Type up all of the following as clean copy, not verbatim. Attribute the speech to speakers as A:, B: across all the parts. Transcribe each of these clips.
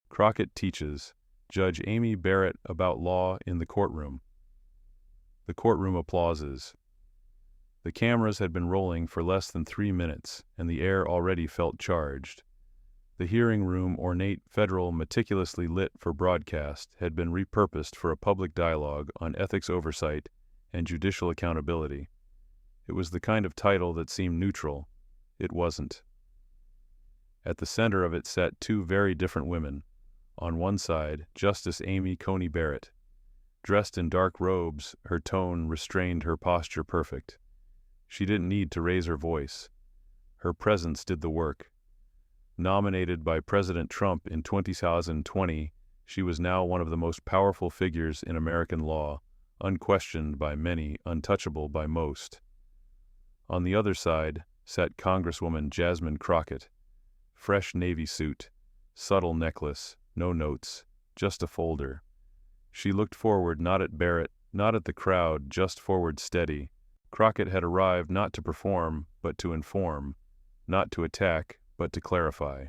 A: Crockett teaches Judge Amy Barrett about law in the courtroom. The courtroom applauses. The cameras had been rolling for less than 3 minutes, and the air already felt charged. The hearing room, ornate, federal, meticulously lit for broadcast, had been repurposed for a public dialogue on ethics oversight and judicial accountability. It was the kind of title that seemed neutral. It wasn't. At the center of it sat two very different women. On one side, Justice Amy Coney Barrett. Dressed in dark robes, her tone restrained, her posture perfect. She didn't need to raise her voice. Her presence did the work. Nominated by President Trump in 2020, she was now one of the most powerful figures in American law, unquestioned by many, untouchable by most. On the other side sat Congresswoman Jasmine Crockett. Fresh navy suit, subtle necklace, no notes, just a folder. She looked forward, not at Barrett, not at the crowd, just forward, steady. Crockett had arrived not to perform, but to inform, not to attack, but to clarify.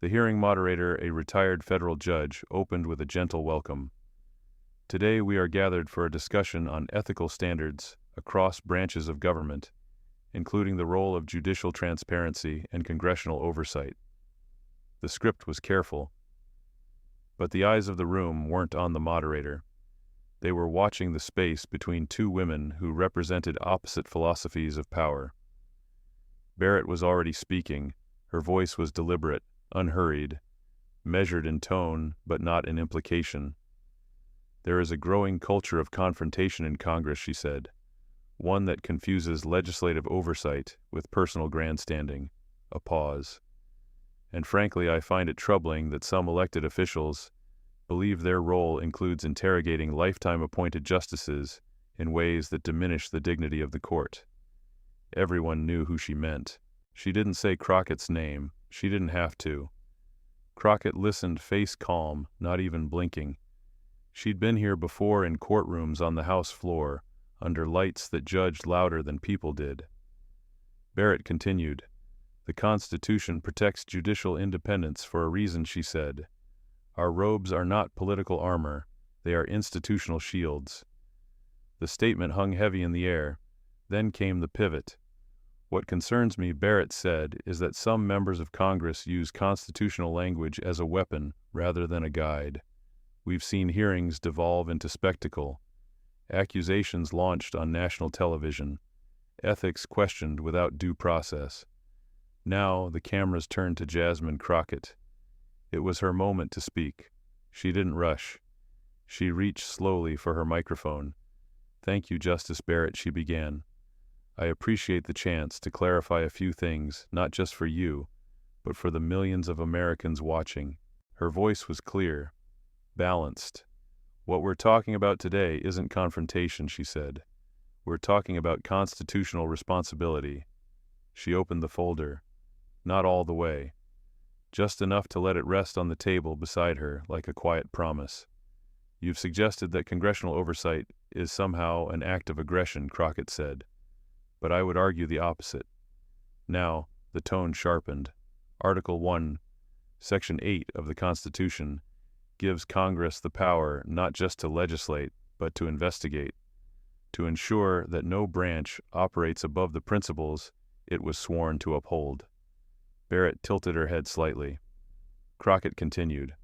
A: The hearing moderator, a retired federal judge, opened with a gentle welcome. Today we are gathered for a discussion on ethical standards across branches of government, including the role of judicial transparency and congressional oversight. The script was careful, but the eyes of the room weren't on the moderator. They were watching the space between two women who represented opposite philosophies of power. Barrett was already speaking. Her voice was deliberate, unhurried, measured in tone, but not in implication. There is a growing culture of confrontation in Congress, she said, one that confuses legislative oversight with personal grandstanding. A pause. And frankly, I find it troubling that some elected officials believe their role includes interrogating lifetime appointed justices in ways that diminish the dignity of the court. Everyone knew who she meant. She didn't say Crockett's name. She didn't have to. Crockett listened, face calm, not even blinking. She'd been here before in courtrooms on the House floor, under lights that judged louder than people did. Barrett continued. The Constitution protects judicial independence for a reason, she said. Our robes are not political armor. They are institutional shields. The statement hung heavy in the air. Then came the pivot. What concerns me, Barrett said, is that some members of Congress use constitutional language as a weapon rather than a guide. We've seen hearings devolve into spectacle, accusations launched on national television, ethics questioned without due process. Now the cameras turned to Jasmine Crockett. It was her moment to speak. She didn't rush. She reached slowly for her microphone. Thank you, Justice Barrett, she began. I appreciate the chance to clarify a few things, not just for you, but for the millions of Americans watching. Her voice was clear, balanced. What we're talking about today isn't confrontation, she said. We're talking about constitutional responsibility. She opened the folder. Not all the way. Just enough to let it rest on the table beside her like a quiet promise. You've suggested that congressional oversight is somehow an act of aggression, Crockett said. But I would argue the opposite. Now, the tone sharpened. Article 1, Section 8 of the Constitution gives Congress the power not just to legislate, but to investigate, to ensure that no branch operates above the principles it was sworn to uphold. Barrett tilted her head slightly. Crockett continued.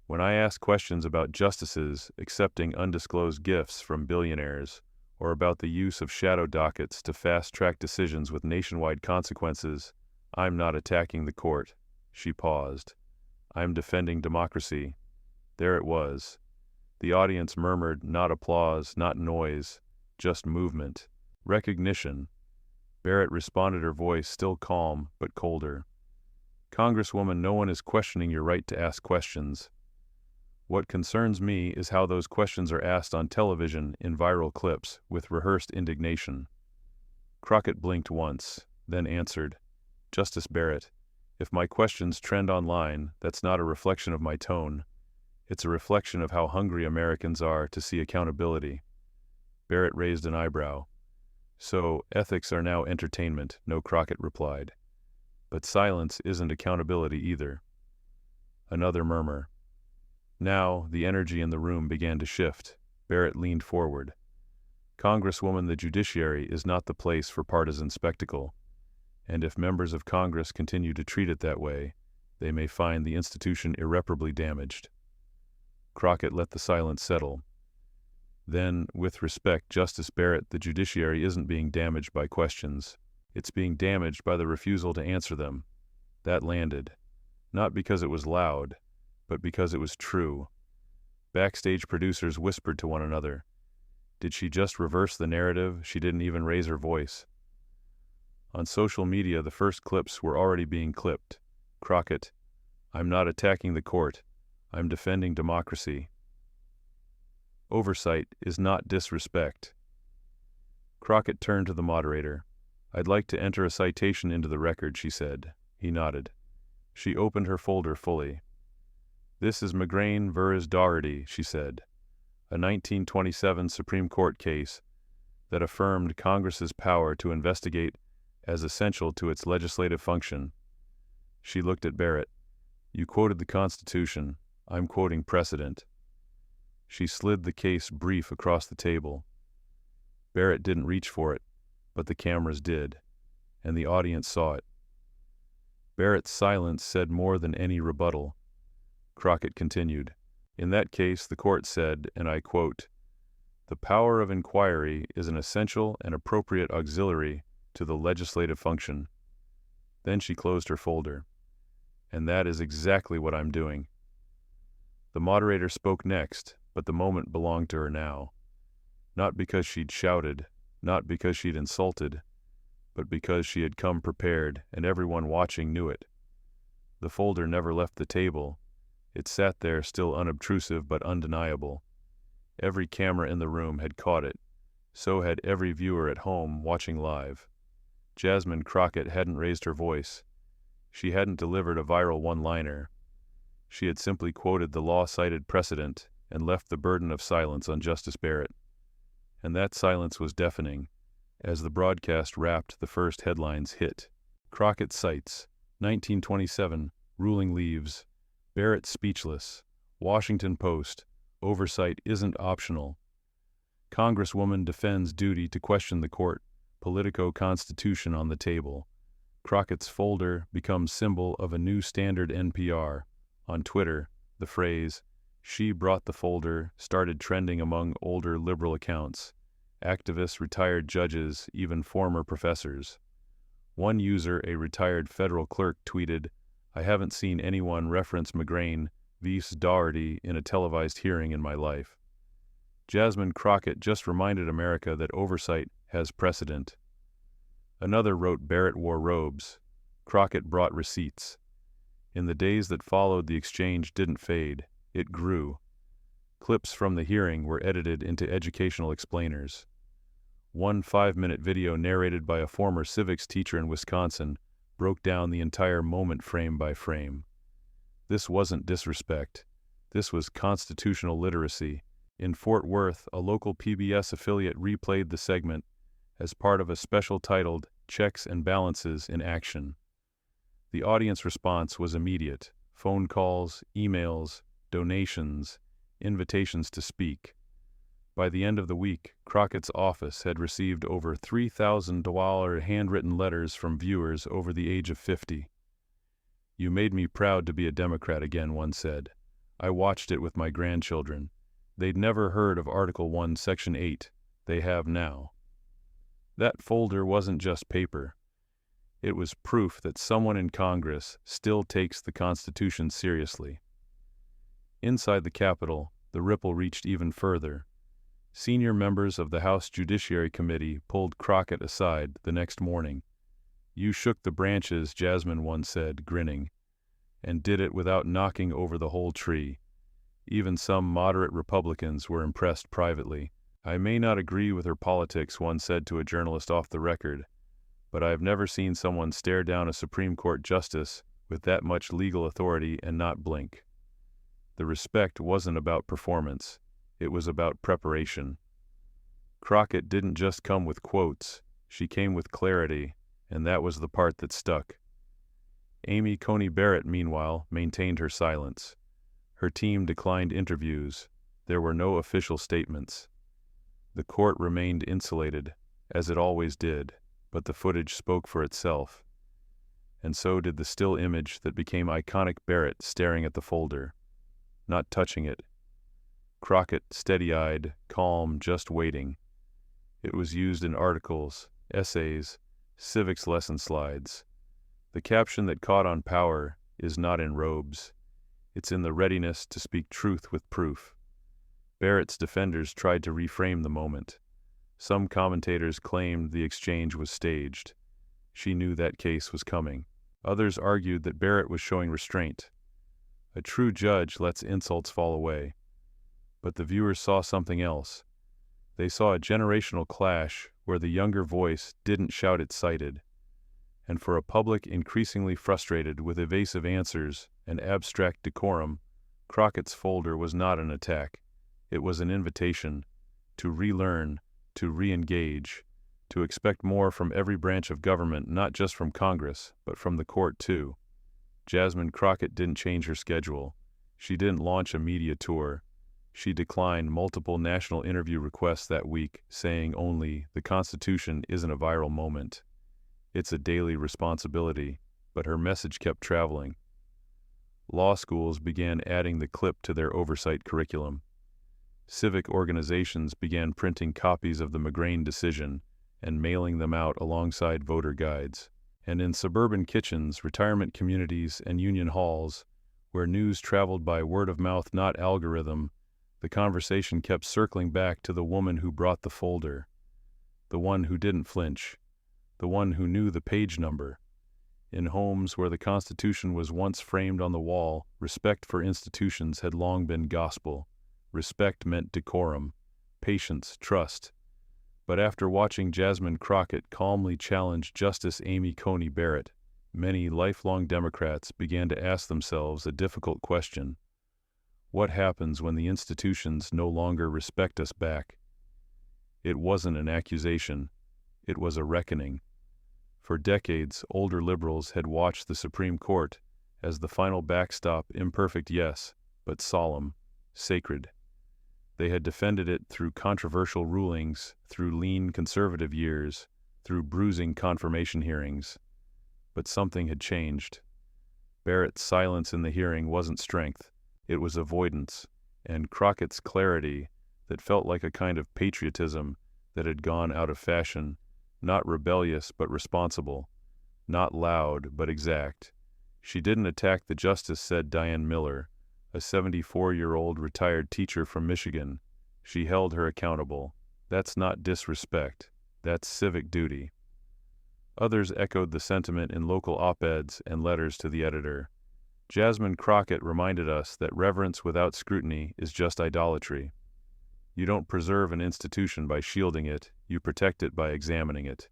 A: When I ask questions about justices accepting undisclosed gifts from billionaires, or about the use of shadow dockets to fast-track decisions with nationwide consequences, I'm not attacking the court. She paused. I'm defending democracy. There it was. The audience murmured, not applause, not noise, just movement, recognition. Barrett responded, her voice still calm but colder. Congresswoman, no one is questioning your right to ask questions. What concerns me is how those questions are asked on television in viral clips with rehearsed indignation. Crockett blinked once, then answered, Justice Barrett, if my questions trend online, that's not a reflection of my tone. It's a reflection of how hungry Americans are to see accountability. Barrett raised an eyebrow. So, ethics are now entertainment, no, Crockett replied. But silence isn't accountability either. Another murmur. Now, the energy in the room began to shift. Barrett leaned forward. Congresswoman, the judiciary is not the place for partisan spectacle, and if members of Congress continue to treat it that way, they may find the institution irreparably damaged. Crockett let the silence settle. Then, with respect, Justice Barrett, the judiciary isn't being damaged by questions. It's being damaged by the refusal to answer them. That landed. Not because it was loud, but because it was true. Backstage producers whispered to one another. Did she just reverse the narrative? She didn't even raise her voice. On social media, the first clips were already being clipped. Crockett, I'm not attacking the court. I'm defending democracy. Oversight is not disrespect. Crockett turned to the moderator. I'd like to enter a citation into the record, she said. He nodded. She opened her folder fully. This is McGrain v. Dougherty, she said, a 1927 Supreme Court case that affirmed Congress's power to investigate as essential to its legislative function. She looked at Barrett. You quoted the Constitution. I'm quoting precedent. She slid the case brief across the table. Barrett didn't reach for it, but the cameras did, and the audience saw it. Barrett's silence said more than any rebuttal. Crockett continued. In that case, the court said, and I quote, "The power of inquiry is an essential and appropriate auxiliary to the legislative function." Then she closed her folder. And that is exactly what I'm doing. The moderator spoke next, but the moment belonged to her now. Not because she'd shouted, not because she'd insulted, but because she had come prepared, and everyone watching knew it. The folder never left the table. It sat there still unobtrusive but undeniable. Every camera in the room had caught it. So had every viewer at home watching live. Jasmine Crockett hadn't raised her voice. She hadn't delivered a viral one-liner. She had simply quoted the law-cited precedent and left the burden of silence on Justice Barrett. And that silence was deafening. As the broadcast wrapped, the first headlines hit. Crockett cites, 1927, ruling leaves. Barrett speechless. Washington Post, oversight isn't optional. Congresswoman defends duty to question the court. Politico Constitution on the table. Crockett's folder becomes symbol of a new standard NPR. On Twitter, the phrase, "She brought the folder," started trending among older liberal accounts. Activists, retired judges, even former professors. One user, a retired federal clerk, tweeted, I haven't seen anyone reference McGrain v. Dougherty in a televised hearing in my life. Jasmine Crockett just reminded America that oversight has precedent. Another wrote Barrett wore robes. Crockett brought receipts. In the days that followed, the exchange didn't fade. It grew. Clips from the hearing were edited into educational explainers. One 5-minute video narrated by a former civics teacher in Wisconsin broke down the entire moment frame by frame. This wasn't disrespect. This was constitutional literacy. In Fort Worth, a local PBS affiliate replayed the segment as part of a special titled Checks and Balances in Action. The audience response was immediate. Phone calls, emails, donations, invitations to speak. By the end of the week, Crockett's office had received over $3,000 handwritten letters from viewers over the age of 50. You made me proud to be a Democrat again, one said. I watched it with my grandchildren. They'd never heard of Article 1, Section 8. They have now. That folder wasn't just paper. It was proof that someone in Congress still takes the Constitution seriously. Inside the Capitol, the ripple reached even further. Senior members of the House Judiciary Committee pulled Crockett aside the next morning. You shook the branches, Jasmine once said, grinning, and did it without knocking over the whole tree. Even some moderate Republicans were impressed privately. I may not agree with her politics, one said to a journalist off the record, but I have never seen someone stare down a Supreme Court justice with that much legal authority and not blink. The respect wasn't about performance. It was about preparation. Crockett didn't just come with quotes. She came with clarity, and that was the part that stuck. Coney Barrett, meanwhile, maintained her silence. Her team declined interviews. There were no official statements. The court remained insulated, as it always did, but the footage spoke for itself. And so did the still image that became iconic: Barrett staring at the folder, not touching it. Crockett, steady-eyed, calm, just waiting. It was used in articles, essays, civics lesson slides. The caption that caught on: power is not in robes. It's in the readiness to speak truth with proof. Barrett's defenders tried to reframe the moment. Some commentators claimed the exchange was staged. She knew that case was coming. Others argued that Barrett was showing restraint. A true judge lets insults fall away. But the viewers saw something else. They saw a generational clash where the younger voice didn't shout it cited. And for a public increasingly frustrated with evasive answers and abstract decorum, Crockett's folder was not an attack. It was an invitation to relearn, to re-engage, to expect more from every branch of government, not just from Congress, but from the court too. Jasmine Crockett didn't change her schedule. She didn't launch a media tour. She declined multiple national interview requests that week, saying only, "The Constitution isn't a viral moment. It's a daily responsibility." But her message kept traveling. Law schools began adding the clip to their oversight curriculum. Civic organizations began printing copies of the McGrain decision and mailing them out alongside voter guides. And in suburban kitchens, retirement communities, and union halls, where news traveled by word of mouth, not algorithm, the conversation kept circling back to the woman who brought the folder, the one who didn't flinch, the one who knew the page number. In homes where the Constitution was once framed on the wall, respect for institutions had long been gospel. Respect meant decorum, patience, trust. But after watching Jasmine Crockett calmly challenge Justice Coney Barrett, many lifelong Democrats began to ask themselves a difficult question. What happens when the institutions no longer respect us back? It wasn't an accusation. It was a reckoning. For decades, older liberals had watched the Supreme Court as the final backstop, imperfect, yes, but solemn, sacred. They had defended it through controversial rulings, through lean conservative years, through bruising confirmation hearings. But something had changed. Barrett's silence in the hearing wasn't strength. It was avoidance, and Crockett's clarity that felt like a kind of patriotism that had gone out of fashion, not rebellious but responsible, not loud but exact. She didn't attack the justice, said Diane Miller, a 74-year-old retired teacher from Michigan. She held her accountable. That's not disrespect. That's civic duty. Others echoed the sentiment in local op-eds and letters to the editor. Jasmine Crockett reminded us that reverence without scrutiny is just idolatry. You don't preserve an institution by shielding it, you protect it by examining it.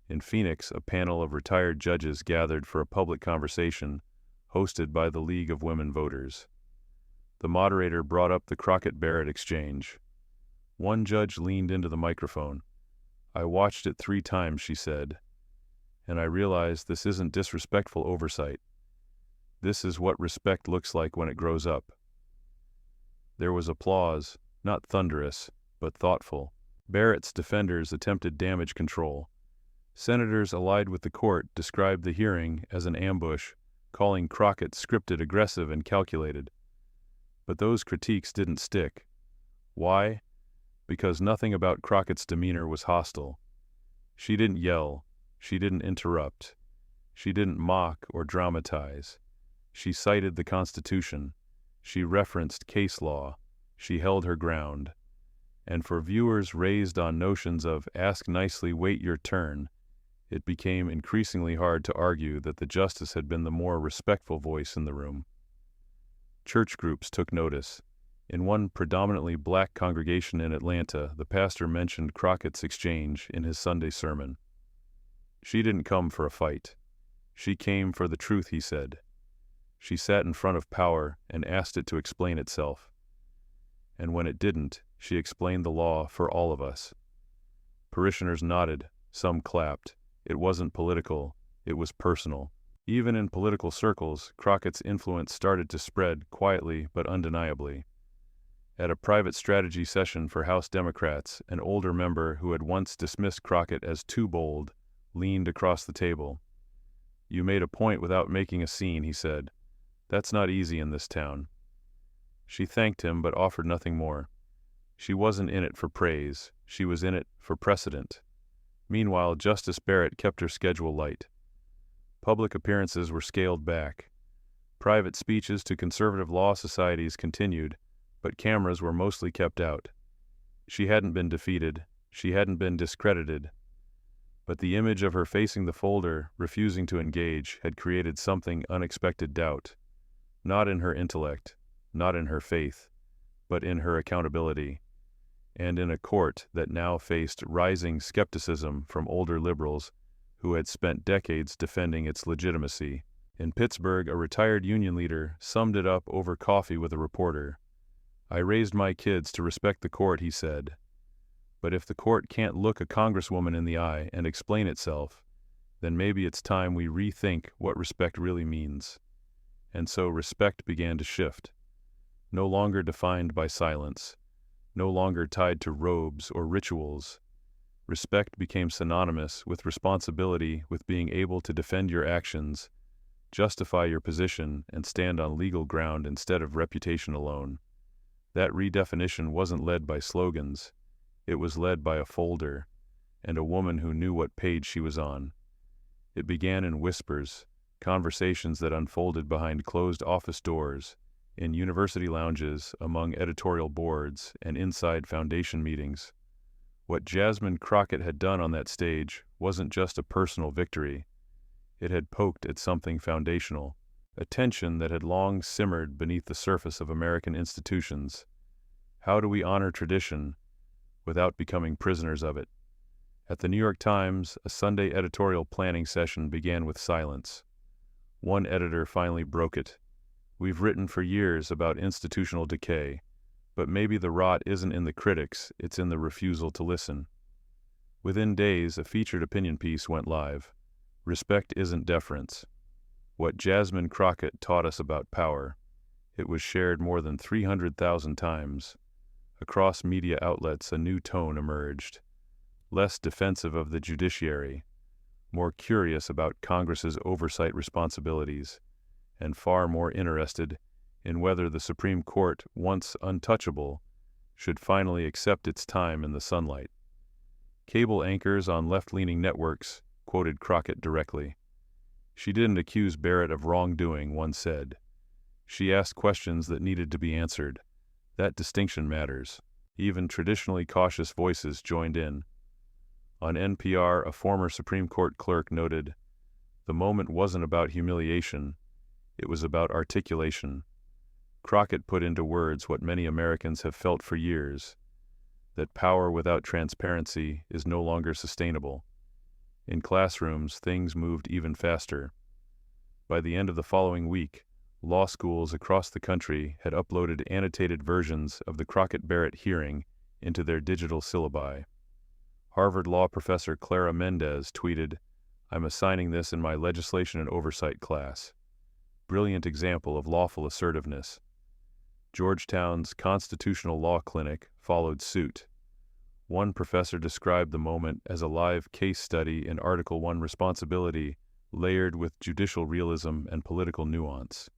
A: In Phoenix, a panel of retired judges gathered for a public conversation, hosted by the League of Women Voters. The moderator brought up the Crockett-Barrett exchange. One judge leaned into the microphone. "I watched it 3 times, she said, and I realized this isn't disrespectful oversight. This is what respect looks like when it grows up." There was applause, not thunderous, but thoughtful. Barrett's defenders attempted damage control. Senators allied with the court described the hearing as an ambush, calling Crockett scripted, aggressive, and calculated. But those critiques didn't stick. Why? Because nothing about Crockett's demeanor was hostile. She didn't yell. She didn't interrupt. She didn't mock or dramatize. She cited the Constitution. She referenced case law. She held her ground. And for viewers raised on notions of ask nicely, wait your turn, it became increasingly hard to argue that the justice had been the more respectful voice in the room. Church groups took notice. In one predominantly black congregation in Atlanta, the pastor mentioned Crockett's exchange in his Sunday sermon. She didn't come for a fight. She came for the truth, he said. She sat in front of power and asked it to explain itself. And when it didn't, she explained the law for all of us. Parishioners nodded, some clapped. It wasn't political, it was personal. Even in political circles, Crockett's influence started to spread quietly but undeniably. At a private strategy session for House Democrats, an older member who had once dismissed Crockett as too bold leaned across the table. "You made a point without making a scene," he said. "That's not easy in this town." She thanked him but offered nothing more. She wasn't in it for praise, she was in it for precedent. Meanwhile, Justice Barrett kept her schedule light. Public appearances were scaled back. Private speeches to conservative law societies continued, but cameras were mostly kept out. She hadn't been defeated, she hadn't been discredited, but the image of her facing the folder, refusing to engage, had created something unexpected doubt. Not in her intellect, not in her faith, but in her accountability. And in a court that now faced rising skepticism from older liberals who had spent decades defending its legitimacy. In Pittsburgh, a retired union leader summed it up over coffee with a reporter. "I raised my kids to respect the court," he said. "But if the court can't look a congresswoman in the eye and explain itself, then maybe it's time we rethink what respect really means." And so respect began to shift. No longer defined by silence, no longer tied to robes or rituals. Respect became synonymous with responsibility, with being able to defend your actions, justify your position, and stand on legal ground instead of reputation alone. That redefinition wasn't led by slogans. It was led by a folder, and a woman who knew what page she was on. It began in whispers, conversations that unfolded behind closed office doors, in university lounges, among editorial boards, and inside foundation meetings. What Jasmine Crockett had done on that stage wasn't just a personal victory. It had poked at something foundational, a tension that had long simmered beneath the surface of American institutions. How do we honor tradition without becoming prisoners of it? At the New York Times, a Sunday editorial planning session began with silence. One editor finally broke it. "We've written for years about institutional decay, but maybe the rot isn't in the critics, it's in the refusal to listen." Within days, a featured opinion piece went live. Respect isn't deference. What Jasmine Crockett taught us about power. It was shared more than 300,000 times. Across media outlets, a new tone emerged. Less defensive of the judiciary, more curious about Congress's oversight responsibilities, and far more interested in whether the Supreme Court, once untouchable, should finally accept its time in the sunlight. Cable anchors on left-leaning networks quoted Crockett directly. "She didn't accuse Barrett of wrongdoing," one said. "She asked questions that needed to be answered. That distinction matters." Even traditionally cautious voices joined in. On NPR, a former Supreme Court clerk noted, "The moment wasn't about humiliation, it was about articulation." Crockett put into words what many Americans have felt for years, that power without transparency is no longer sustainable. In classrooms, things moved even faster. By the end of the following week, law schools across the country had uploaded annotated versions of the Crockett-Barrett hearing into their digital syllabi. Harvard law professor Clara Mendez tweeted, "I'm assigning this in my legislation and oversight class." Brilliant example of lawful assertiveness. Georgetown's Constitutional Law Clinic followed suit. One professor described the moment as a live case study in Article I responsibility layered with judicial realism and political nuance.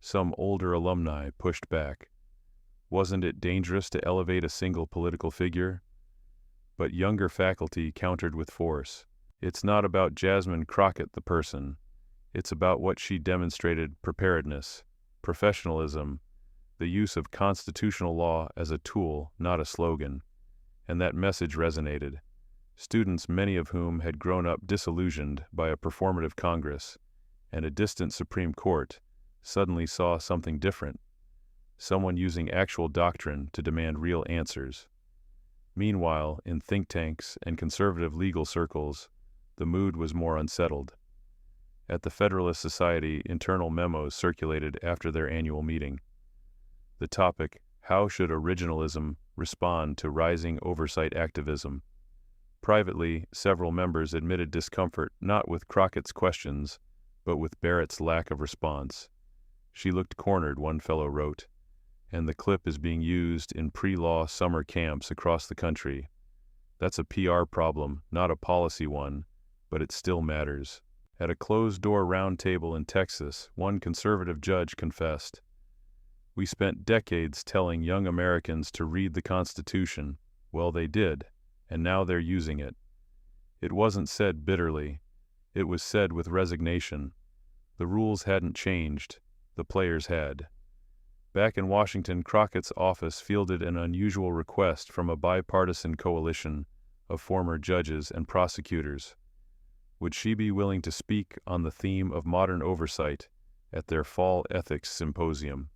A: Some older alumni pushed back. Wasn't it dangerous to elevate a single political figure? But younger faculty countered with force. It's not about Jasmine Crockett the person. It's about what she demonstrated: preparedness, professionalism, the use of constitutional law as a tool, not a slogan. And that message resonated. Students, many of whom had grown up disillusioned by a performative Congress and a distant Supreme Court, suddenly saw something different. Someone using actual doctrine to demand real answers. Meanwhile, in think tanks and conservative legal circles, the mood was more unsettled. At the Federalist Society, internal memos circulated after their annual meeting. The topic, "How should originalism respond to rising oversight activism?" Privately, several members admitted discomfort not with Crockett's questions, but with Barrett's lack of response. She looked cornered, one fellow wrote, and the clip is being used in pre-law summer camps across the country. That's a PR problem, not a policy one, but it still matters. At a closed-door roundtable in Texas, one conservative judge confessed, "We spent decades telling young Americans to read the Constitution. Well, they did, and now they're using it." It wasn't said bitterly. It was said with resignation. The rules hadn't changed. The players had. Back in Washington, Crockett's office fielded an unusual request from a bipartisan coalition of former judges and prosecutors. Would she be willing to speak on the theme of modern oversight at their fall ethics symposium?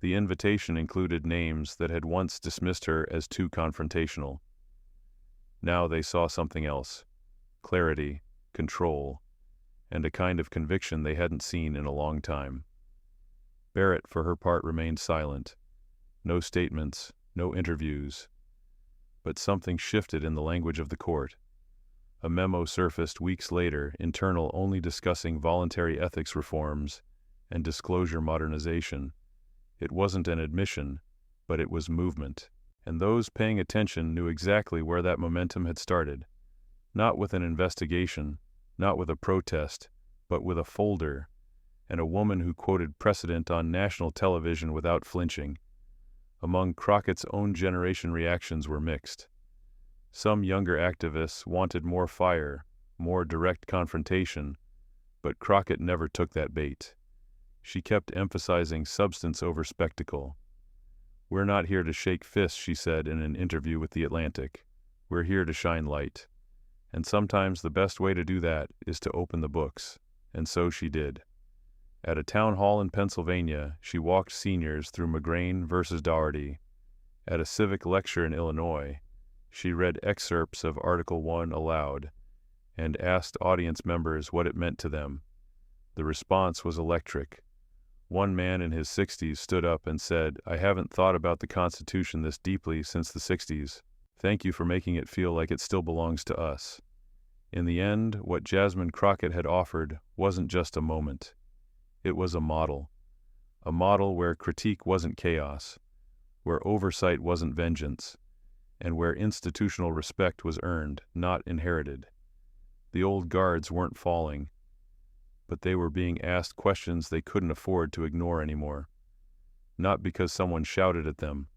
A: The invitation included names that had once dismissed her as too confrontational. Now they saw something else: clarity, control, and a kind of conviction they hadn't seen in a long time. Barrett, for her part, remained silent. No statements, no interviews. But something shifted in the language of the court. A memo surfaced weeks later, internal, only discussing voluntary ethics reforms and disclosure modernization. It wasn't an admission, but it was movement. And those paying attention knew exactly where that momentum had started. Not with an investigation, not with a protest, but with a folder, and a woman who quoted precedent on national television without flinching. Among Crockett's own generation, reactions were mixed. Some younger activists wanted more fire, more direct confrontation, but Crockett never took that bait. She kept emphasizing substance over spectacle. "We're not here to shake fists," she said in an interview with The Atlantic. "We're here to shine light. And sometimes the best way to do that is to open the books." And so she did. At a town hall in Pennsylvania, she walked seniors through McGrain versus Dougherty. At a civic lecture in Illinois, she read excerpts of Article 1 aloud and asked audience members what it meant to them. The response was electric. One man in his 60s stood up and said, "I haven't thought about the Constitution this deeply since the 60s. Thank you for making it feel like it still belongs to us." In the end, what Jasmine Crockett had offered wasn't just a moment. It was a model where critique wasn't chaos, where oversight wasn't vengeance, and where institutional respect was earned, not inherited. The old guards weren't falling, but they were being asked questions they couldn't afford to ignore anymore. Not because someone shouted at them,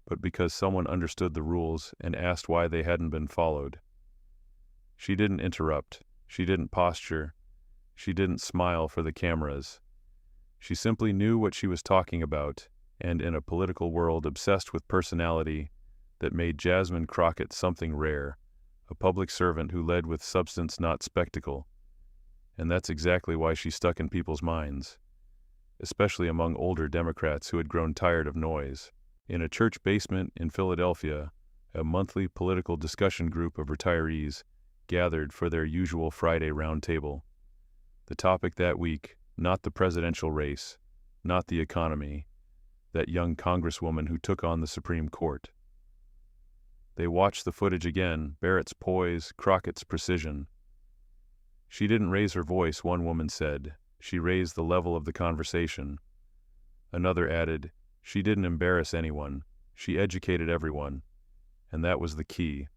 A: but because someone understood the rules and asked why they hadn't been followed. She didn't interrupt. She didn't posture. She didn't smile for the cameras. She simply knew what she was talking about, and in a political world obsessed with personality that made Jasmine Crockett something rare, a public servant who led with substance, not spectacle. And that's exactly why she stuck in people's minds, especially among older Democrats who had grown tired of noise. In a church basement in Philadelphia, a monthly political discussion group of retirees gathered for their usual Friday roundtable. The topic that week, not the presidential race, not the economy, that young Congresswoman who took on the Supreme Court. They watched the footage again, Barrett's poise, Crockett's precision. "She didn't raise her voice," one woman said. "She raised the level of the conversation." Another added, "She didn't embarrass anyone. She educated everyone." And that was the key.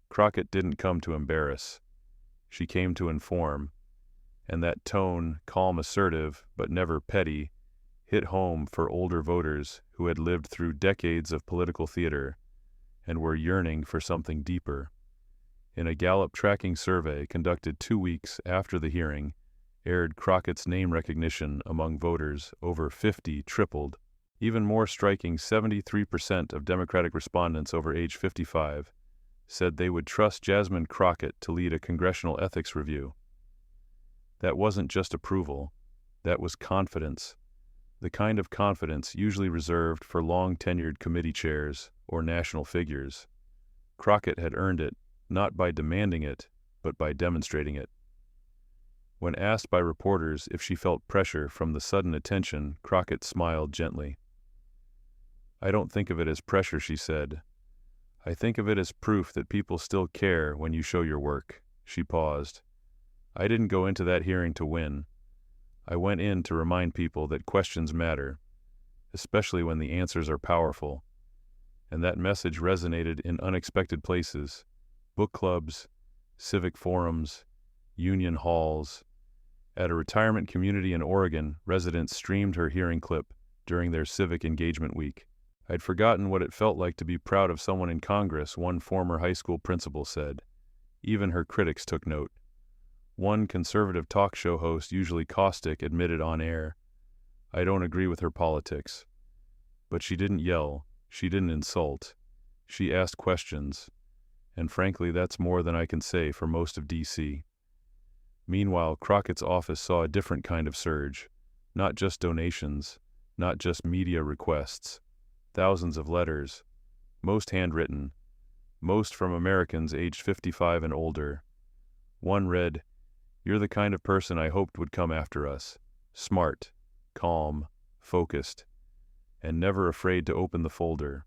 A: Crockett didn't come to embarrass. She came to inform. And that tone, calm, assertive, but never petty, hit home for older voters who had lived through decades of political theater and were yearning for something deeper. In a Gallup tracking survey conducted 2 weeks after the hearing, aired, Crockett's name recognition among voters over 50 tripled. Even more striking, 73% of Democratic respondents over age 55 said they would trust Jasmine Crockett to lead a congressional ethics review. That wasn't just approval, that was confidence, the kind of confidence usually reserved for long-tenured committee chairs or national figures. Crockett had earned it, not by demanding it, but by demonstrating it. When asked by reporters if she felt pressure from the sudden attention, Crockett smiled gently. "I don't think of it as pressure," she said. "I think of it as proof that people still care when you show your work." She paused. I didn't go into that hearing to win. I went in to remind people that questions matter, especially when the answers are powerful. And that message resonated in unexpected places: book clubs, civic forums, union halls. At a retirement community in Oregon, residents streamed her hearing clip during their civic engagement week. I'd forgotten what it felt like to be proud of someone in Congress, one former high school principal said. Even her critics took note. One conservative talk show host, usually caustic, admitted on air, "I don't agree with her politics." But she didn't yell, she didn't insult, she asked questions, and frankly that's more than I can say for most of D.C. Meanwhile, Crockett's office saw a different kind of surge. Not just donations, not just media requests. Thousands of letters, most handwritten, most from Americans aged 55 and older. One read, "You're the kind of person I hoped would come after us. Smart, calm, focused, and never afraid to open the folder."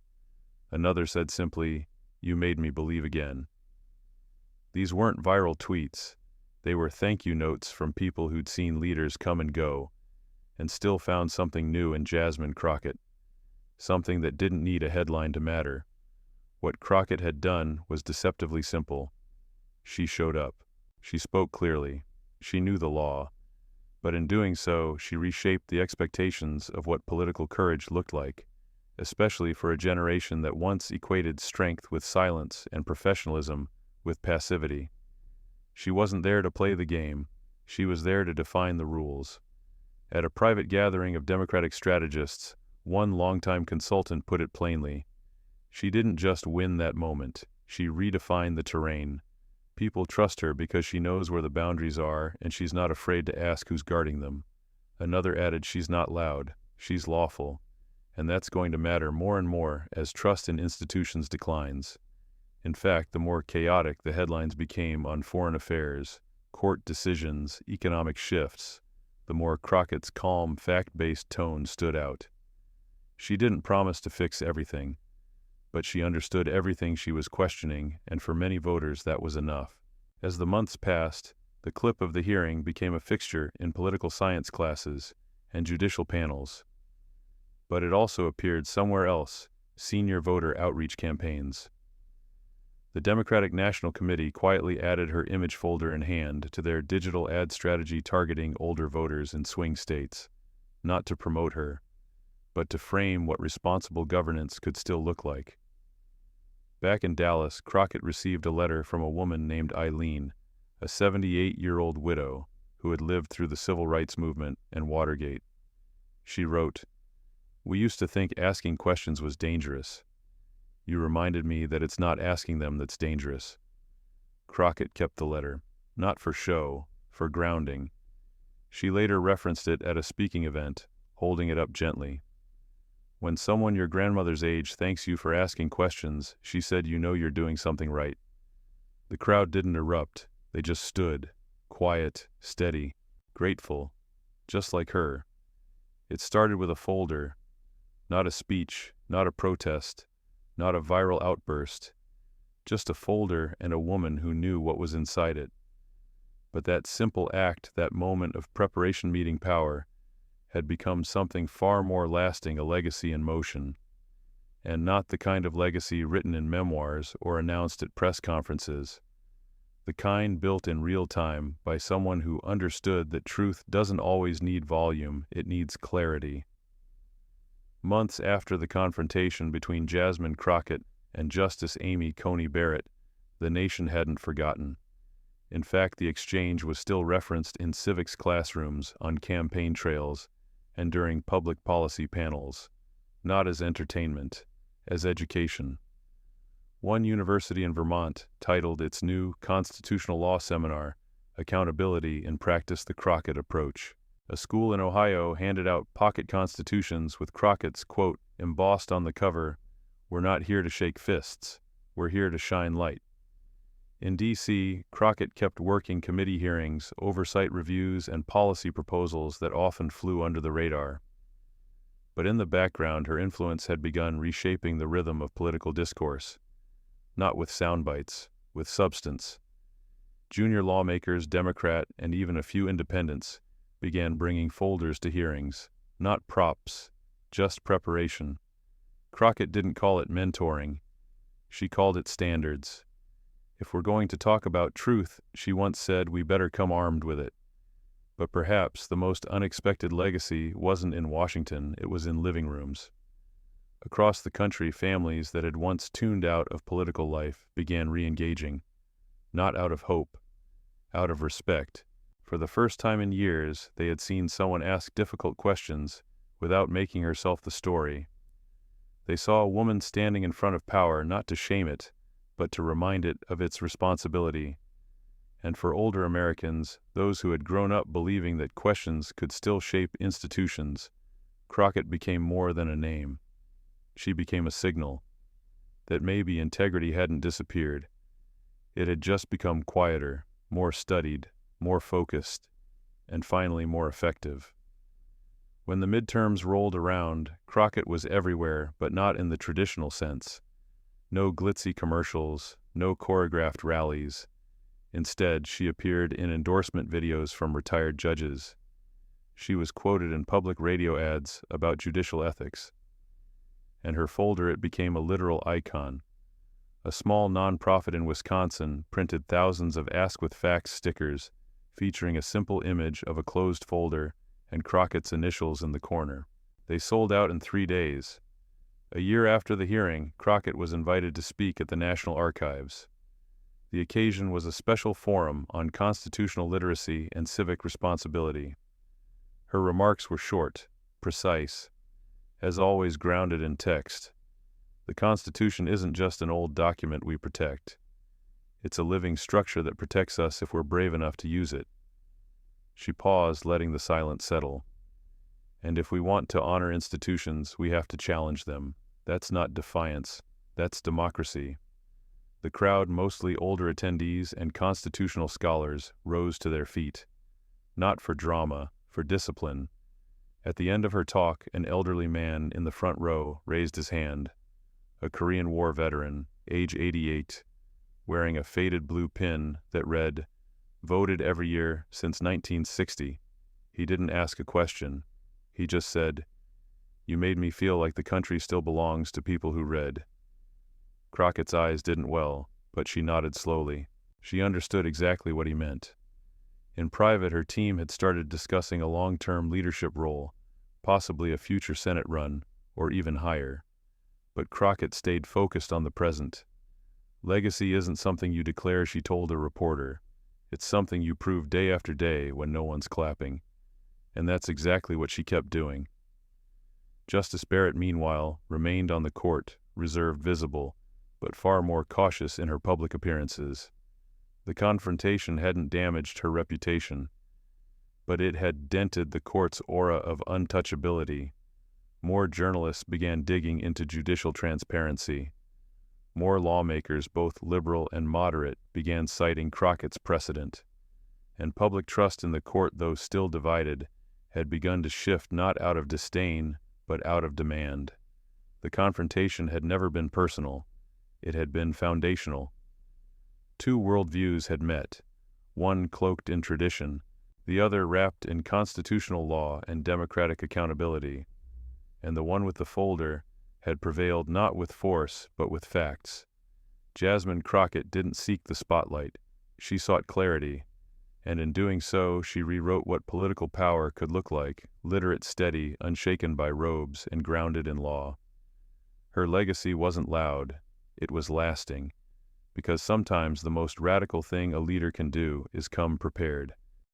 A: Another said simply, "You made me believe again." These weren't viral tweets. They were thank you notes from people who'd seen leaders come and go, and still found something new in Jasmine Crockett. Something that didn't need a headline to matter. What Crockett had done was deceptively simple. She showed up. She spoke clearly. She knew the law. But in doing so, she reshaped the expectations of what political courage looked like, especially for a generation that once equated strength with silence and professionalism with passivity. She wasn't there to play the game. She was there to define the rules. At a private gathering of Democratic strategists, one longtime consultant put it plainly. She didn't just win that moment. She redefined the terrain. People trust her because she knows where the boundaries are, and she's not afraid to ask who's guarding them. Another added, she's not loud, she's lawful. And that's going to matter more and more as trust in institutions declines. In fact, the more chaotic the headlines became on foreign affairs, court decisions, economic shifts, the more Crockett's calm, fact-based tone stood out. She didn't promise to fix everything, but she understood everything she was questioning, and for many voters that was enough. As the months passed, the clip of the hearing became a fixture in political science classes and judicial panels. But it also appeared somewhere else, senior voter outreach campaigns. The Democratic National Committee quietly added her image folder in hand to their digital ad strategy targeting older voters in swing states, not to promote her, but to frame what responsible governance could still look like. Back in Dallas, Crockett received a letter from a woman named Eileen, a 78-year-old widow who had lived through the Civil Rights Movement and Watergate. She wrote, "We used to think asking questions was dangerous. You reminded me that it's not asking them that's dangerous." Crockett kept the letter, not for show, for grounding. She later referenced it at a speaking event, holding it up gently. "When someone your grandmother's age thanks you for asking questions," she said, "you know you're doing something right." The crowd didn't erupt. They just stood, quiet, steady, grateful, just like her. It started with a folder, not a speech, not a protest, not a viral outburst, just a folder and a woman who knew what was inside it. But that simple act, that moment of preparation meeting power, had become something far more lasting, a legacy in motion. And not the kind of legacy written in memoirs or announced at press conferences. The kind built in real time by someone who understood that truth doesn't always need volume, it needs clarity. Months after the confrontation between Jasmine Crockett and Justice Amy Coney Barrett, the nation hadn't forgotten. In fact, the exchange was still referenced in civics classrooms, on campaign trails, and during public policy panels, not as entertainment, as education. One university in Vermont titled its new constitutional law seminar, "Accountability in Practice: The Crockett Approach." A school in Ohio handed out pocket constitutions with Crockett's quote embossed on the cover, "We're not here to shake fists, we're here to shine light." In D.C., Crockett kept working committee hearings, oversight reviews, and policy proposals that often flew under the radar. But in the background, her influence had begun reshaping the rhythm of political discourse. Not with sound bites, with substance. Junior lawmakers, Democrat, and even a few independents began bringing folders to hearings. Not props, just preparation. Crockett didn't call it mentoring. She called it standards. If we're going to talk about truth, she once said, we better come armed with it. But perhaps the most unexpected legacy wasn't in Washington, it was in living rooms. Across the country, families that had once tuned out of political life began re-engaging, not out of hope, out of respect. For the first time in years, they had seen someone ask difficult questions without making herself the story. They saw a woman standing in front of power not to shame it, but to remind it of its responsibility. And for older Americans, those who had grown up believing that questions could still shape institutions, Crockett became more than a name. She became a signal that maybe integrity hadn't disappeared. It had just become quieter, more studied, more focused, and finally more effective. When the midterms rolled around, Crockett was everywhere, but not in the traditional sense. No glitzy commercials, no choreographed rallies. Instead, she appeared in endorsement videos from retired judges. She was quoted in public radio ads about judicial ethics. And her folder, it became a literal icon. A small nonprofit in Wisconsin printed thousands of Ask with Facts stickers featuring a simple image of a closed folder and Crockett's initials in the corner. They sold out in 3 days. A year after the hearing, Crockett was invited to speak at the National Archives. The occasion was a special forum on constitutional literacy and civic responsibility. Her remarks were short, precise, as always grounded in text. The Constitution isn't just an old document we protect. It's a living structure that protects us if we're brave enough to use it. She paused, letting the silence settle. And if we want to honor institutions, we have to challenge them. That's not defiance, that's democracy. The crowd, mostly older attendees and constitutional scholars, rose to their feet. Not for drama, for discipline. At the end of her talk, an elderly man in the front row raised his hand. A Korean War veteran, age 88, wearing a faded blue pin that read, "Voted every year since 1960. He didn't ask a question. He just said, "You made me feel like the country still belongs to people who read." Crockett's eyes didn't well, but she nodded slowly. She understood exactly what he meant. In private, her team had started discussing a long-term leadership role, possibly a future Senate run, or even higher. But Crockett stayed focused on the present. Legacy isn't something you declare, she told a reporter. It's something you prove day after day when no one's clapping. And that's exactly what she kept doing. Justice Barrett, meanwhile, remained on the court, reserved, visible, but far more cautious in her public appearances. The confrontation hadn't damaged her reputation, but it had dented the court's aura of untouchability. More journalists began digging into judicial transparency. More lawmakers, both liberal and moderate, began citing Crockett's precedent. And public trust in the court, though still divided, had begun to shift not out of disdain, but out of demand. The confrontation had never been personal. It had been foundational. Two worldviews had met, one cloaked in tradition, the other wrapped in constitutional law and democratic accountability. And the one with the folder had prevailed not with force, but with facts. Jasmine Crockett didn't seek the spotlight. She sought clarity, and in doing so, she rewrote what political power could look like, literate, steady, unshaken by robes, and grounded in law. Her legacy wasn't loud. It was lasting, because sometimes the most radical thing a leader can do is come prepared.